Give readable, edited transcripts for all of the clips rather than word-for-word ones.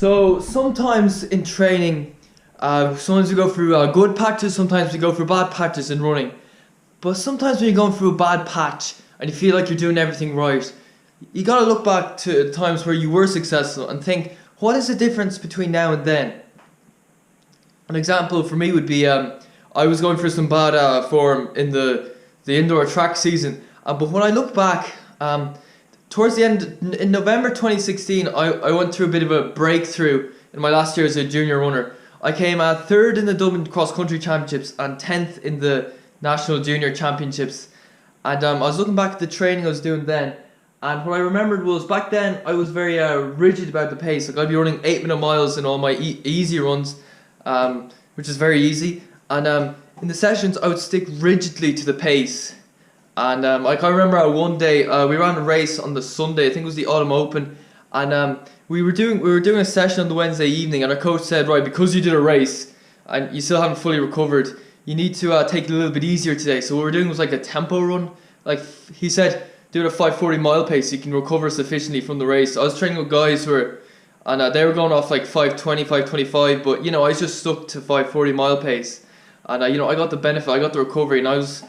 So sometimes in training, sometimes we go through a good patches, sometimes we go through bad patches in running. But sometimes when you're going through a bad patch and you feel like you're doing everything right, you gotta look back to times where you were successful and think, what is the difference between now and then? An example for me would be, I was going through some bad form in the indoor track season, but when I look back, towards the end, in November 2016, I went through a bit of a breakthrough in my last year as a junior runner. I came 3rd in the Dublin Cross Country Championships and 10th in the National Junior Championships. And I was looking back at the training I was doing then, and what I remembered was back then I was very rigid about the pace. Like I'd be running 8-minute miles in all my easy runs, which is very easy. And in the sessions I would stick rigidly to the pace. And like I remember one day we ran a race on the Sunday. I think it was the Autumn Open, and we were doing a session on the Wednesday evening, and our coach said, right, because you did a race and you still haven't fully recovered, you need to take it a little bit easier today. So what we were doing was like a tempo run. Like he said, do it at 5:40 mile pace so you can recover sufficiently from the race. I was training with guys who were, and they were going off like 5:20, 5:25, but you know I just stuck to 5:40 mile pace, and you know I got the benefit, I got the recovery, and I was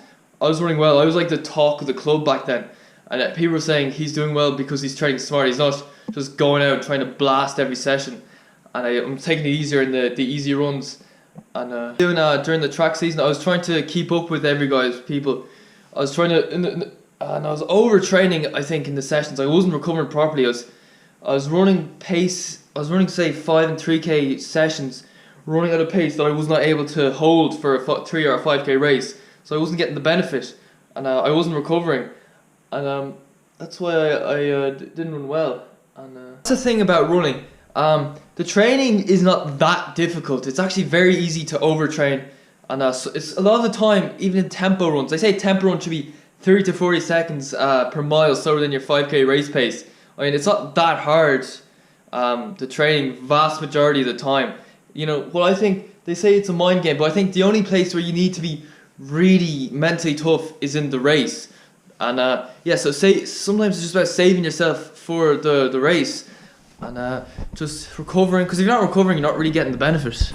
running well. I was like the talk of the club back then, and people were saying he's doing well because he's training smart. He's not just going out trying to blast every session, and I'm taking it easier in the easy runs. And during the track season, I was trying to keep up with every guy's people. I was trying to, and I was overtraining. I think in the sessions, I wasn't recovering properly. I was running pace. I was running say 5 and 3K sessions, running at a pace that I was not able to hold for a 3 or a 5K race. So I wasn't getting the benefit, and I wasn't recovering, and that's why I didn't run well. And that's the thing about running. The training is not that difficult. It's actually very easy to overtrain, and so it's a lot of the time, even in tempo runs. They say tempo run should be 30 to 40 seconds per mile slower than your 5K race pace. I mean, it's not that hard. The training, vast majority of the time. You know, well, I think they say it's a mind game, but I think the only place where you need to be really mentally tough is in the race. And yeah, so sometimes it's just about saving yourself for the race, and just recovering, because if you're not recovering, you're not really getting the benefit.